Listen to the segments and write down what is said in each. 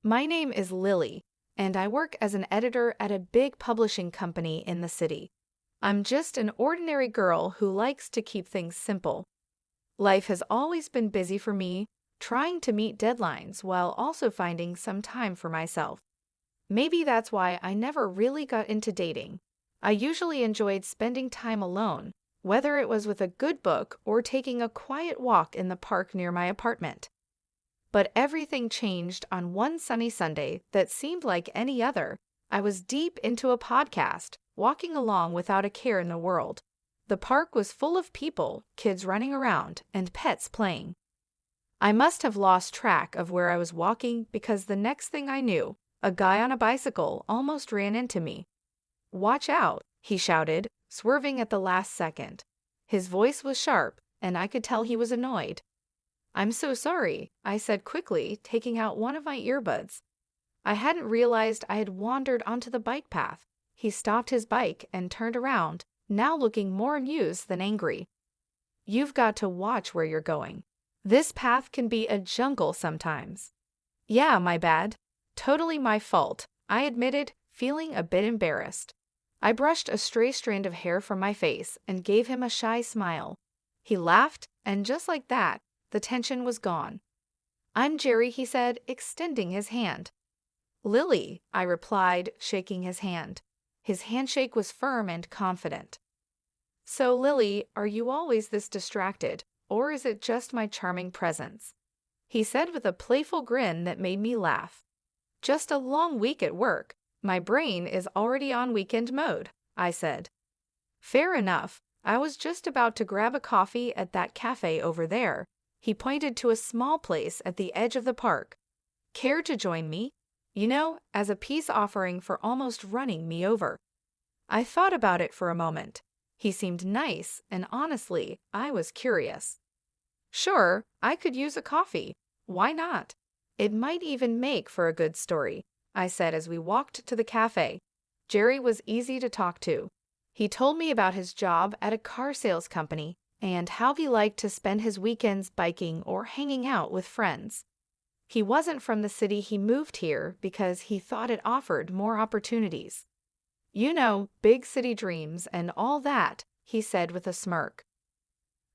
My name is Lily, and I work as an editor at a big publishing company in the city. I'm just an ordinary girl who likes to keep things simple. Life has always been busy for me, trying to meet deadlines while also finding some time for myself. Maybe that's why I never really got into dating. I usually enjoyed spending time alone, whether it was with a good book or taking a quiet walk in the park near my apartment. But everything changed on one sunny Sunday that seemed like any other. I was deep into a podcast, walking along without a care in the world. The park was full of people, kids running around, and pets playing. I must have lost track of where I was walking because the next thing I knew, a guy on a bicycle almost ran into me. "Watch out," he shouted, swerving at the last second. His voice was sharp, and I could tell he was annoyed. "I'm so sorry," I said quickly, taking out one of my earbuds. I hadn't realized I had wandered onto the bike path. He stopped his bike and turned around, now looking more amused than angry. "You've got to watch where you're going. This path can be a jungle sometimes." "Yeah, my bad. Totally my fault," I admitted, feeling a bit embarrassed. I brushed a stray strand of hair from my face and gave him a shy smile. He laughed, and just like that, the tension was gone. "I'm Jerry," he said, extending his hand. "Lily," I replied, shaking his hand. His handshake was firm and confident. "So, Lily, are you always this distracted, or is it just my charming presence?" he said with a playful grin that made me laugh. "Just a long week at work. My brain is already on weekend mode," I said. "Fair enough. I was just about to grab a coffee at that cafe over there." He pointed to a small place at the edge of the park. "Care to join me? As a peace offering for almost running me over." I thought about it for a moment. He seemed nice, and honestly, I was curious. "Sure, I could use a coffee. Why not? It might even make for a good story," I said as we walked to the cafe. Jerry was easy to talk to. He told me about his job at a car sales company and how he liked to spend his weekends biking or hanging out with friends. He wasn't from the city. He moved here because he thought it offered more opportunities. Big city dreams and all that," he said with a smirk.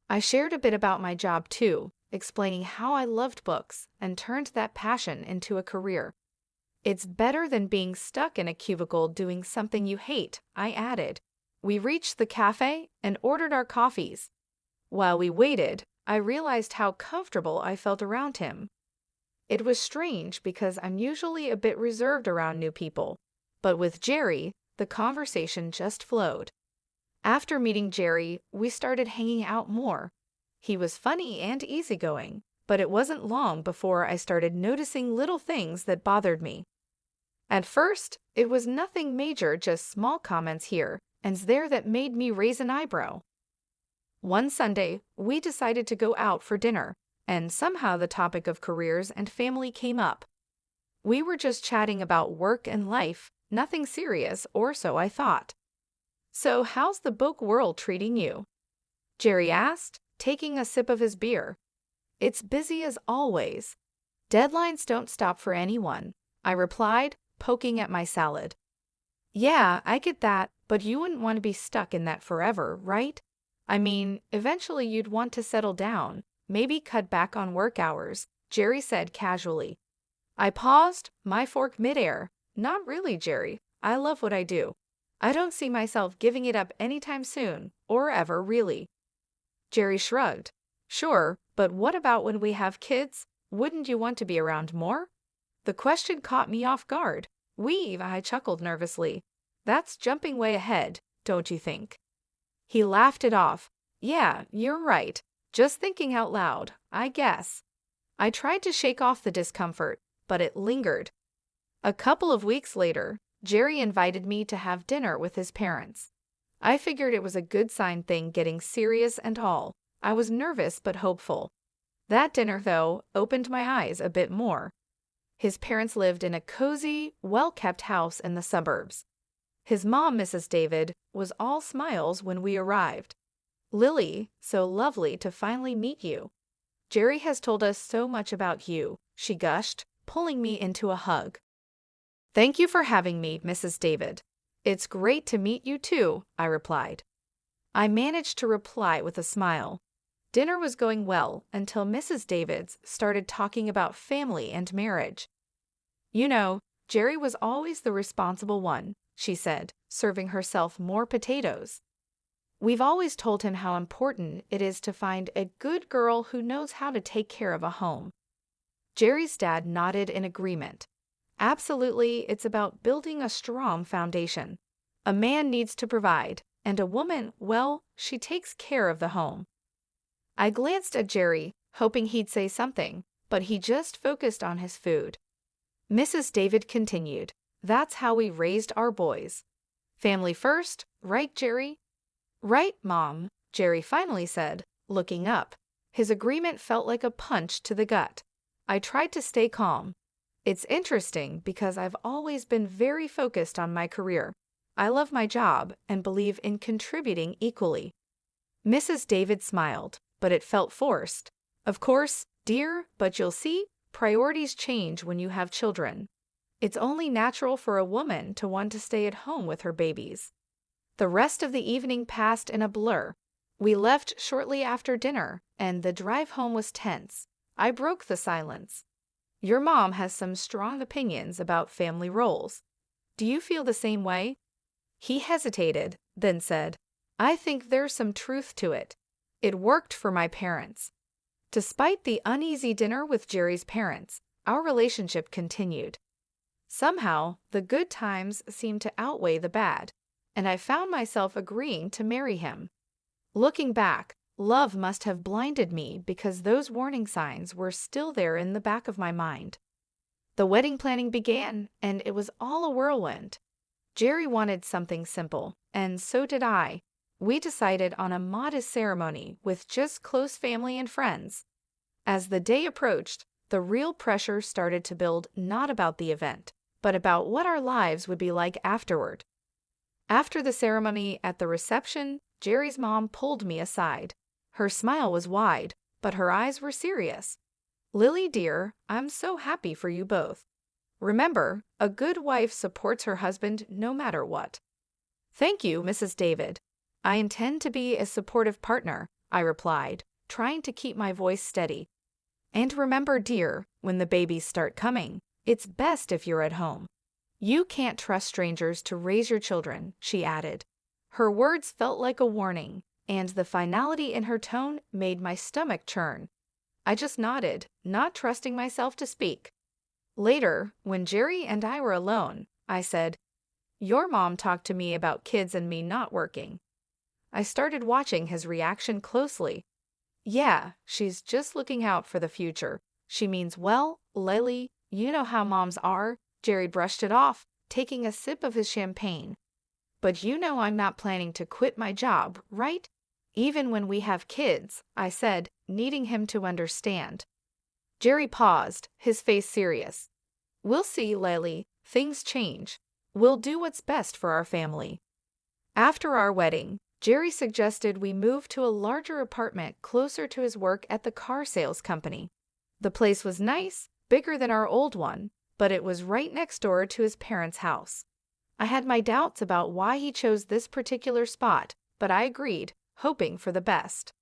I shared a bit about my job too, explaining how I loved books and turned that passion into a career. "It's better than being stuck in a cubicle doing something you hate," I added. We reached the cafe and ordered our coffees. While we waited, I realized how comfortable I felt around him. It was strange because I'm usually a bit reserved around new people, but with Jerry, the conversation just flowed. After meeting Jerry, we started hanging out more. He was funny and easygoing, but it wasn't long before I started noticing little things that bothered me. At first, it was nothing major, just small comments here and there that made me raise an eyebrow. One Sunday, we decided to go out for dinner, and somehow the topic of careers and family came up. We were just chatting about work and life, nothing serious, or so I thought. "So how's the book world treating you?" Jerry asked, taking a sip of his beer. "It's busy as always. Deadlines don't stop for anyone," I replied, poking at my salad. "Yeah, I get that, but you wouldn't want to be stuck in that forever, right? I mean, eventually you'd want to settle down, maybe cut back on work hours," Jerry said casually. I paused, my fork midair. "Not really, Jerry. I love what I do. I don't see myself giving it up anytime soon, or ever really." Jerry shrugged. "Sure, but what about when we have kids? Wouldn't you want to be around more?" The question caught me off guard. I chuckled nervously. "That's jumping way ahead, don't you think?" He laughed it off. "Yeah, you're right. Just thinking out loud, I guess." I tried to shake off the discomfort, but it lingered. A couple of weeks later, Jerry invited me to have dinner with his parents. I figured it was a good sign, thing getting serious and all. I was nervous but hopeful. That dinner, though, opened my eyes a bit more. His parents lived in a cozy, well-kept house in the suburbs. His mom, Mrs. David, was all smiles when we arrived. "Lily, so lovely to finally meet you. Jerry has told us so much about you," she gushed, pulling me into a hug. "Thank you for having me, Mrs. David. It's great to meet you too," I replied. I managed to reply with a smile. Dinner was going well until Mrs. Davids started talking about family and marriage. "You know, Jerry was always the responsible one," she said, serving herself more potatoes. "We've always told him how important it is to find a good girl who knows how to take care of a home." Jerry's dad nodded in agreement. "Absolutely, it's about building a strong foundation. A man needs to provide, and a woman, well, she takes care of the home." I glanced at Jerry, hoping he'd say something, but he just focused on his food. Mrs. David continued, "That's how we raised our boys. Family first, right, Jerry?" "Right, Mom," Jerry finally said, looking up. His agreement felt like a punch to the gut. I tried to stay calm. "It's interesting because I've always been very focused on my career. I love my job and believe in contributing equally." Mrs. David smiled, but it felt forced. "Of course, dear, but you'll see, priorities change when you have children. It's only natural for a woman to want to stay at home with her babies." The rest of the evening passed in a blur. We left shortly after dinner, and the drive home was tense. I broke the silence. "Your mom has some strong opinions about family roles. Do you feel the same way?" He hesitated, then said, "I think there's some truth to it. It worked for my parents." Despite the uneasy dinner with Jerry's parents, our relationship continued. Somehow, the good times seemed to outweigh the bad, and I found myself agreeing to marry him. Looking back, love must have blinded me because those warning signs were still there in the back of my mind. The wedding planning began, and it was all a whirlwind. Jerry wanted something simple, and so did I. We decided on a modest ceremony with just close family and friends. As the day approached, the real pressure started to build, not about the event, but about what our lives would be like afterward. After the ceremony at the reception, Jerry's mom pulled me aside. Her smile was wide, but her eyes were serious. "Lily, dear, I'm so happy for you both. Remember, a good wife supports her husband no matter what." "Thank you, Mrs. David. I intend to be a supportive partner," I replied, trying to keep my voice steady. "And remember, dear, when the babies start coming, it's best if you're at home. You can't trust strangers to raise your children," she added. Her words felt like a warning, and the finality in her tone made my stomach churn. I just nodded, not trusting myself to speak. Later, when Jerry and I were alone, I said, "Your mom talked to me about kids and me not working." I started watching his reaction closely. "Yeah, she's just looking out for the future. She means well, Lily, you know how moms are." Jerry brushed it off, taking a sip of his champagne. "But you know I'm not planning to quit my job, right? Even when we have kids," I said, needing him to understand. Jerry paused, his face serious. "We'll see, Lily. Things change. We'll do what's best for our family." After our wedding, Jerry suggested we move to a larger apartment closer to his work at the car sales company. The place was nice, bigger than our old one, but it was right next door to his parents' house. I had my doubts about why he chose this particular spot, but I agreed, hoping for the best.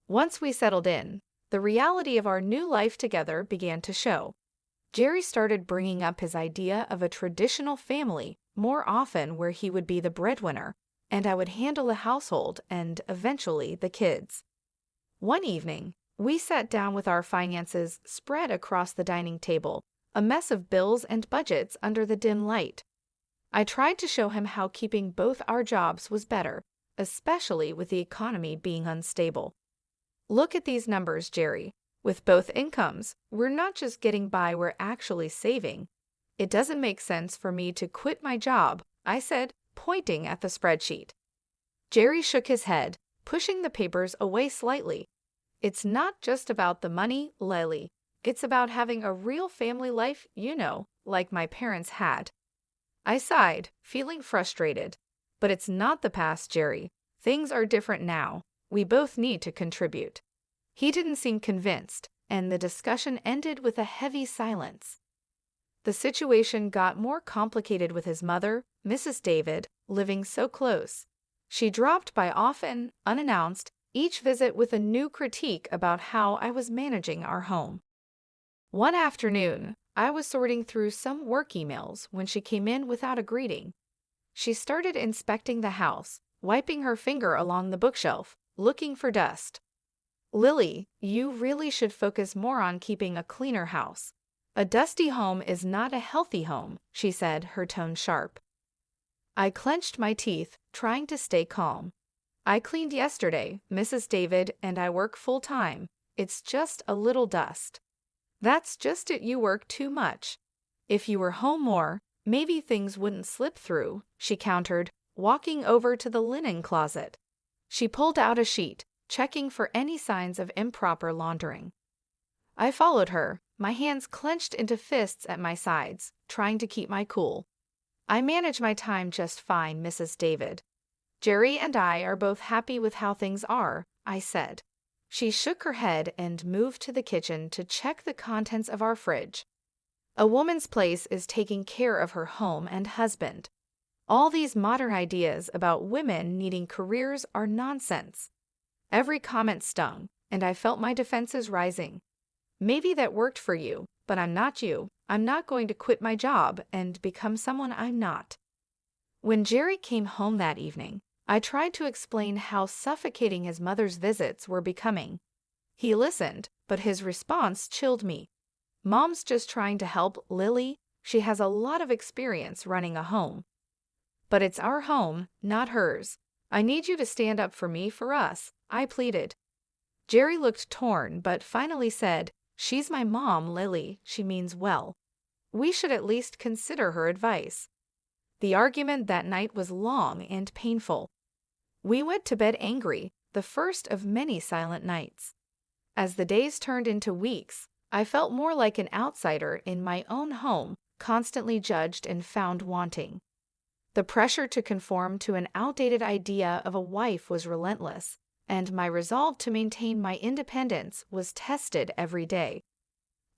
Once we settled in, the reality of our new life together began to show. Jerry started bringing up his idea of a traditional family more often, where he would be the breadwinner, and I would handle the household and, eventually, the kids. One evening, we sat down with our finances spread across the dining table, a mess of bills and budgets under the dim light. I tried to show him how keeping both our jobs was better, especially with the economy being unstable. "Look at these numbers, Jerry. With both incomes, we're not just getting by, we're actually saving. It doesn't make sense for me to quit my job," I said, pointing at the spreadsheet. Jerry shook his head, pushing the papers away slightly. "It's not just about the money, Lily. It's about having a real family life, you know, like my parents had." I sighed, feeling frustrated. "But it's not the past, Jerry. Things are different now. We both need to contribute." He didn't seem convinced, and the discussion ended with a heavy silence. The situation got more complicated with his mother, Mrs. David, living so close. She dropped by often, unannounced, each visit with a new critique about how I was managing our home. One afternoon, I was sorting through some work emails when she came in without a greeting. She started inspecting the house, wiping her finger along the bookshelf, looking for dust. "Lily, you really should focus more on keeping a cleaner house. A dusty home is not a healthy home," she said, her tone sharp. I clenched my teeth, trying to stay calm. "I cleaned yesterday, Mrs. David, and I work full-time. It's just a little dust." "That's just it, you work too much. If you were home more, maybe things wouldn't slip through," she countered, walking over to the linen closet. She pulled out a sheet, checking for any signs of improper laundering. I followed her, my hands clenched into fists at my sides, trying to keep my cool. "I manage my time just fine, Mrs. David. Jerry and I are both happy with how things are," I said. She shook her head and moved to the kitchen to check the contents of our fridge. "A woman's place is taking care of her home and husband. All these modern ideas about women needing careers are nonsense." Every comment stung, and I felt my defenses rising. "Maybe that worked for you, but I'm not you. I'm not going to quit my job and become someone I'm not." When Jerry came home that evening, I tried to explain how suffocating his mother's visits were becoming. He listened, but his response chilled me. "Mom's just trying to help Lily. She has a lot of experience running a home." "But it's our home, not hers. I need you to stand up for me, for us," I pleaded. Jerry looked torn but finally said, "She's my mom, Lily. She means well. We should at least consider her advice." The argument that night was long and painful. We went to bed angry, the first of many silent nights. As the days turned into weeks, I felt more like an outsider in my own home, constantly judged and found wanting. The pressure to conform to an outdated idea of a wife was relentless, and my resolve to maintain my independence was tested every day.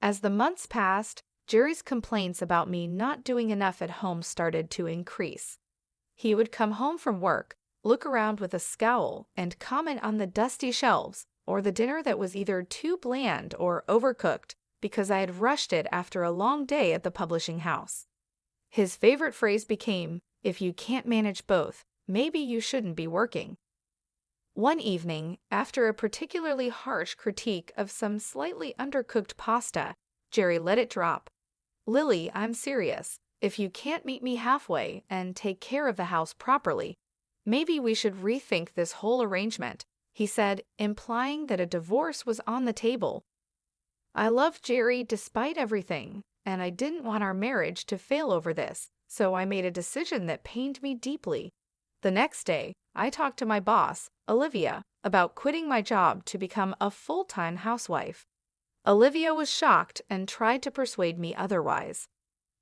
As the months passed, Jerry's complaints about me not doing enough at home started to increase. He would come home from work, look around with a scowl, and comment on the dusty shelves or the dinner that was either too bland or overcooked because I had rushed it after a long day at the publishing house. His favorite phrase became, "If you can't manage both, maybe you shouldn't be working." One evening, after a particularly harsh critique of some slightly undercooked pasta, Jerry let it drop. "Lily, I'm serious. If you can't meet me halfway and take care of the house properly, maybe we should rethink this whole arrangement," he said, implying that a divorce was on the table. I loved Jerry despite everything, and I didn't want our marriage to fail over this, so I made a decision that pained me deeply. The next day, I talked to my boss, Olivia, about quitting my job to become a full-time housewife. Olivia was shocked and tried to persuade me otherwise.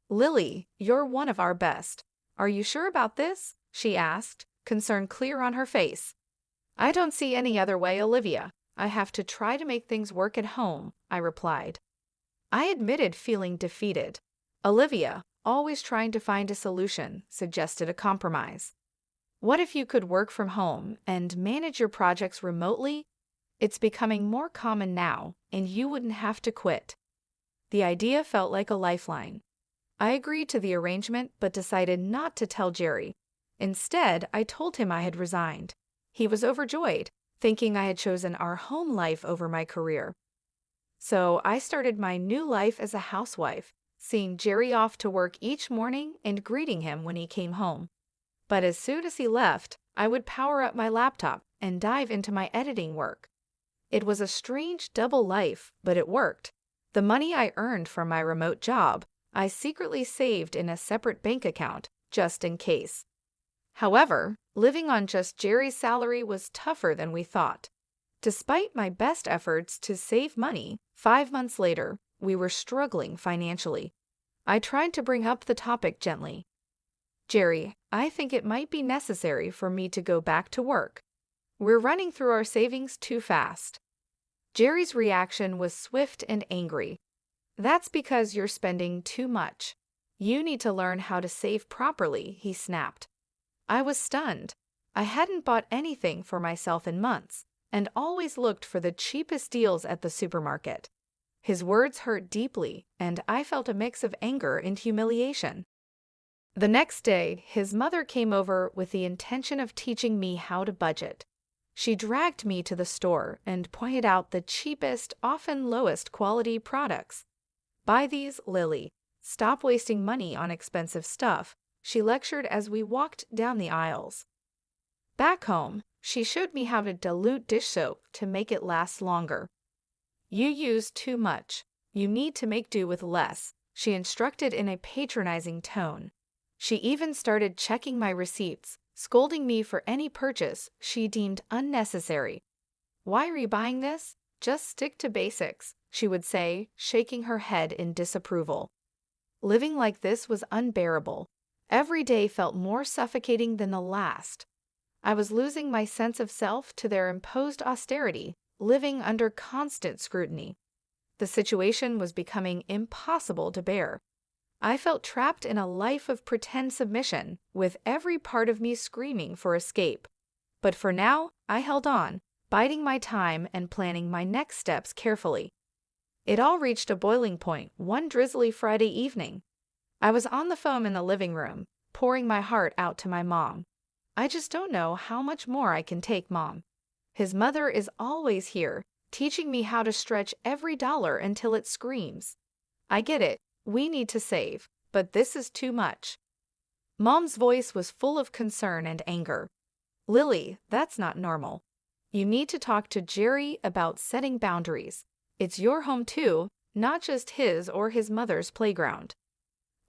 "Lily, you're one of our best. Are you sure about this?" she asked, concern clear on her face. "I don't see any other way, Olivia. I have to try to make things work at home," I replied. I admitted feeling defeated. Olivia, always trying to find a solution, suggested a compromise. "What if you could work from home and manage your projects remotely? It's becoming more common now, and you wouldn't have to quit." The idea felt like a lifeline. I agreed to the arrangement but decided not to tell Jerry. Instead, I told him I had resigned. He was overjoyed, thinking I had chosen our home life over my career. So I started my new life as a housewife, seeing Jerry off to work each morning and greeting him when he came home. But as soon as he left, I would power up my laptop and dive into my editing work. It was a strange double life, but it worked. The money I earned from my remote job, I secretly saved in a separate bank account, just in case. However, living on just Jerry's salary was tougher than we thought. Despite my best efforts to save money, 5 months later, we were struggling financially. I tried to bring up the topic gently. "Jerry, I think it might be necessary for me to go back to work. We're running through our savings too fast." Jerry's reaction was swift and angry. "That's because you're spending too much. You need to learn how to save properly, he snapped. I was stunned. I hadn't bought anything for myself in months, and always looked for the cheapest deals at the supermarket. His words hurt deeply, and I felt a mix of anger and humiliation. The next day, his mother came over with the intention of teaching me how to budget. She dragged me to the store and pointed out the cheapest, often lowest quality products. Buy these, Lily. Stop wasting money on expensive stuff, she lectured as we walked down the aisles. Back home, she showed me how to dilute dish soap to make it last longer. You use too much. You need to make do with less, she instructed in a patronizing tone. She even started checking my receipts, scolding me for any purchase she deemed unnecessary. Why are you buying this? Just stick to basics, she would say, shaking her head in disapproval. Living like this was unbearable. Every day felt more suffocating than the last. I was losing my sense of self to their imposed austerity, living under constant scrutiny. The situation was becoming impossible to bear. I felt trapped in a life of pretend submission, with every part of me screaming for escape. But for now, I held on, biding my time and planning my next steps carefully. It all reached a boiling point one drizzly Friday evening. I was on the phone in the living room, pouring my heart out to my mom. I just don't know how much more I can take, Mom. His mother is always here, teaching me how to stretch every dollar until it screams. I get it, we need to save, but this is too much. Mom's voice was full of concern and anger. Lily, that's not normal. You need to talk to Jerry about setting boundaries. It's your home too, not just his or his mother's playground.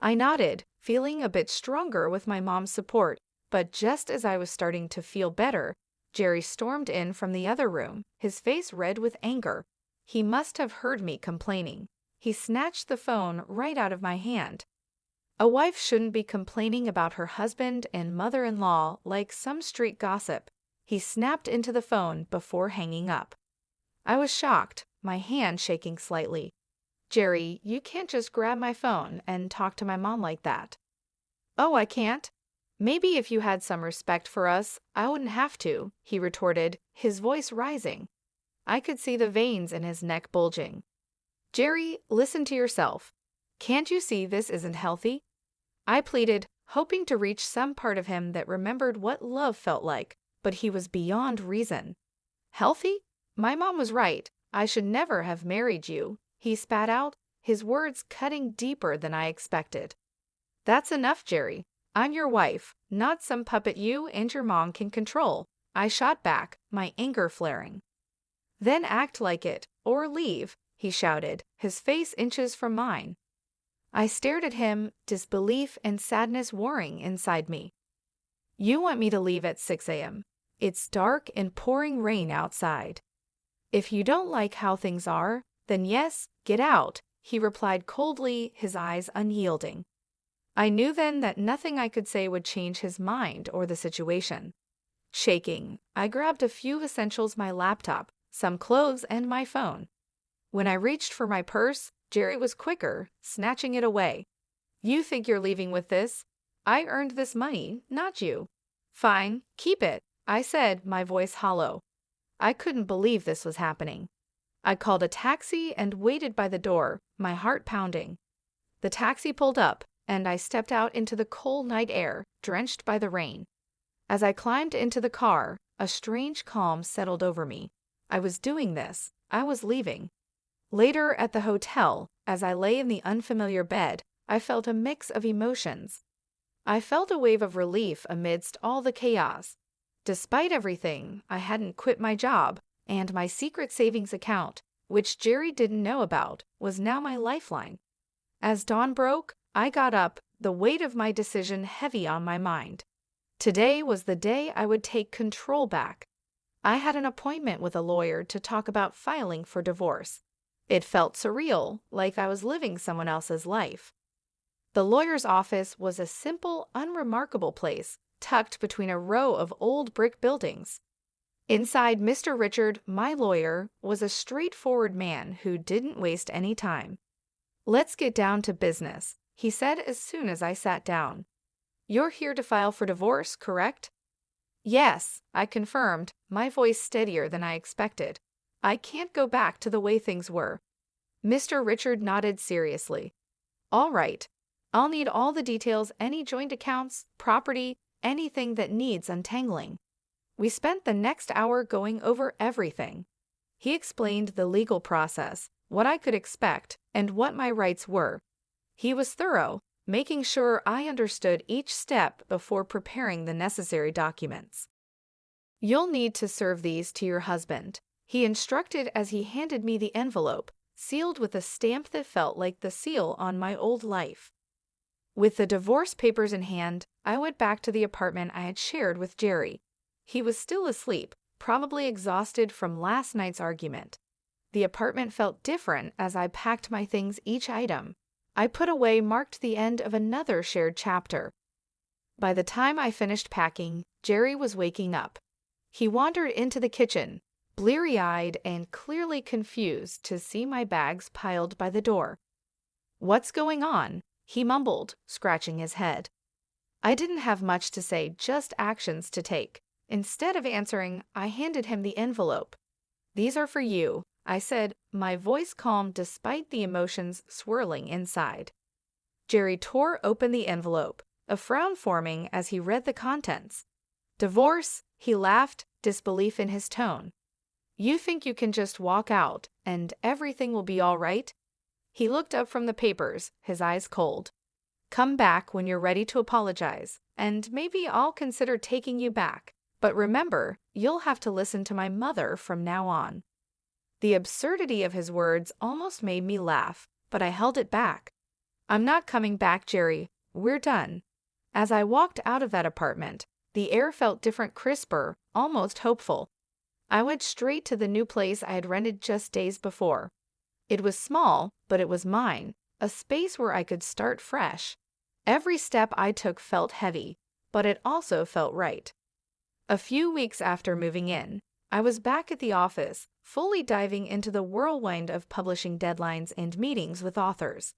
I nodded, feeling a bit stronger with my mom's support, but just as I was starting to feel better, Jerry stormed in from the other room, his face red with anger. He must have heard me complaining. He snatched the phone right out of my hand. A wife shouldn't be complaining about her husband and mother-in-law like some street gossip. He snapped into the phone before hanging up. I was shocked, my hand shaking slightly. Jerry, you can't just grab my phone and talk to my mom like that. Oh, I can't? Maybe if you had some respect for us, I wouldn't have to, he retorted, his voice rising. I could see the veins in his neck bulging. Jerry, listen to yourself. Can't you see this isn't healthy? I pleaded, hoping to reach some part of him that remembered what love felt like, but he was beyond reason. Healthy? My mom was right. I should never have married you, he spat out, his words cutting deeper than I expected. That's enough, Jerry. I'm your wife, not some puppet you and your mom can control, I shot back, my anger flaring. Then act like it, or leave, he shouted, his face inches from mine. I stared at him, disbelief and sadness warring inside me. You want me to leave at 6 a.m. It's dark and pouring rain outside. If you don't like how things are, then yes, get out, he replied coldly, his eyes unyielding. I knew then that nothing I could say would change his mind or the situation. Shaking, I grabbed a few essentials, my laptop, some clothes, and my phone. When I reached for my purse, Jerry was quicker, snatching it away. You think you're leaving with this? I earned this money, not you. Fine, keep it, I said, my voice hollow. I couldn't believe this was happening. I called a taxi and waited by the door, my heart pounding. The taxi pulled up, and I stepped out into the cold night air, drenched by the rain. As I climbed into the car, a strange calm settled over me. I was doing this. I was leaving. Later at the hotel, as I lay in the unfamiliar bed, I felt a mix of emotions. I felt a wave of relief amidst all the chaos. Despite everything, I hadn't quit my job, and my secret savings account, which Jerry didn't know about, was now my lifeline. As dawn broke, I got up, the weight of my decision heavy on my mind. Today was the day I would take control back. I had an appointment with a lawyer to talk about filing for divorce. It felt surreal, like I was living someone else's life. The lawyer's office was a simple, unremarkable place, tucked between a row of old brick buildings. Inside, Mr. Richard, my lawyer, was a straightforward man who didn't waste any time. Let's get down to business, he said as soon as I sat down. "You're here to file for divorce, correct?" "Yes," I confirmed, my voice steadier than I expected. "I can't go back to the way things were." Mr. Richard nodded seriously. "All right. I'll need all the details, any joint accounts, property, anything that needs untangling." We spent the next hour going over everything. He explained the legal process, what I could expect, and what my rights were. He was thorough, making sure I understood each step before preparing the necessary documents. "You'll need to serve these to your husband," he instructed as he handed me the envelope, sealed with a stamp that felt like the seal on my old life. With the divorce papers in hand, I went back to the apartment I had shared with Jerry. He was still asleep, probably exhausted from last night's argument. The apartment felt different as I packed my things. Each item I put away marked the end of another shared chapter. By the time I finished packing, Jerry was waking up. He wandered into the kitchen, bleary-eyed and clearly confused to see my bags piled by the door. "What's going on?" he mumbled, scratching his head. I didn't have much to say, just actions to take. Instead of answering, I handed him the envelope. "These are for you," I said, my voice calm despite the emotions swirling inside. Jerry tore open the envelope, a frown forming as he read the contents. "Divorce?" he laughed, disbelief in his tone. "You think you can just walk out and everything will be all right?" He looked up from the papers, his eyes cold. "Come back when you're ready to apologize, and maybe I'll consider taking you back. But remember, you'll have to listen to my mother from now on." The absurdity of his words almost made me laugh, but I held it back. "I'm not coming back, Jerry. We're done." As I walked out of that apartment, the air felt different, crisper, almost hopeful. I went straight to the new place I had rented just days before. It was small, but it was mine, a space where I could start fresh. Every step I took felt heavy, but it also felt right. A few weeks after moving in, I was back at the office, fully diving into the whirlwind of publishing deadlines and meetings with authors.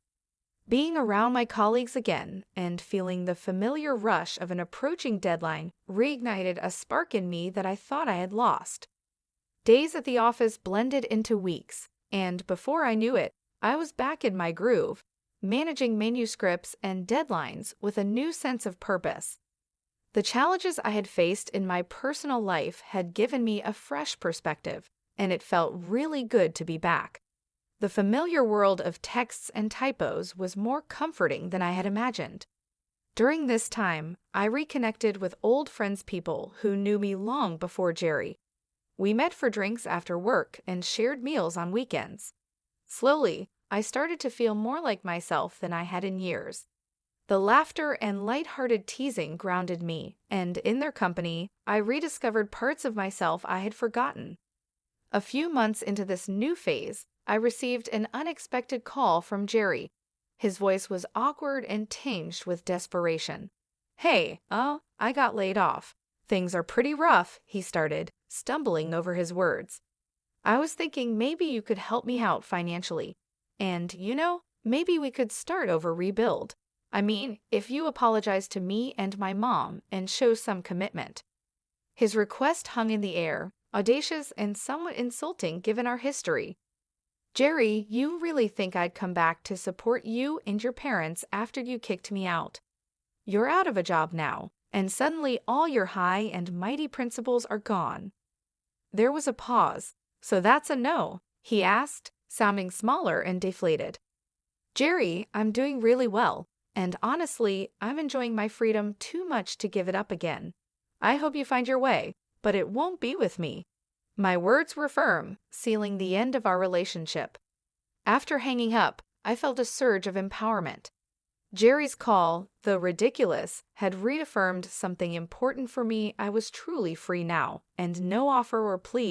Being around my colleagues again and feeling the familiar rush of an approaching deadline reignited a spark in me that I thought I had lost. Days at the office blended into weeks, and before I knew it, I was back in my groove, managing manuscripts and deadlines with a new sense of purpose. The challenges I had faced in my personal life had given me a fresh perspective, and it felt really good to be back. The familiar world of texts and typos was more comforting than I had imagined. During this time, I reconnected with old friends, people who knew me long before Jerry. We met for drinks after work and shared meals on weekends. Slowly, I started to feel more like myself than I had in years. The laughter and lighthearted teasing grounded me, and in their company, I rediscovered parts of myself I had forgotten. A few months into this new phase, I received an unexpected call from Jerry. His voice was awkward and tinged with desperation. "Hey, I got laid off. Things are pretty rough," he started, stumbling over his words. "I was thinking maybe you could help me out financially. And, maybe we could start over, rebuild. I mean, if you apologize to me and my mom and show some commitment." His request hung in the air, audacious and somewhat insulting given our history. "Jerry, you really think I'd come back to support you and your parents after you kicked me out? You're out of a job now, and suddenly all your high and mighty principles are gone." There was a pause. "So that's a no?" he asked, sounding smaller and deflated. "Jerry, I'm doing really well. And honestly, I'm enjoying my freedom too much to give it up again. I hope you find your way, but it won't be with me." My words were firm, sealing the end of our relationship. After hanging up, I felt a surge of empowerment. Jerry's call, though ridiculous, had reaffirmed something important for me. I was truly free now, and no offer or plea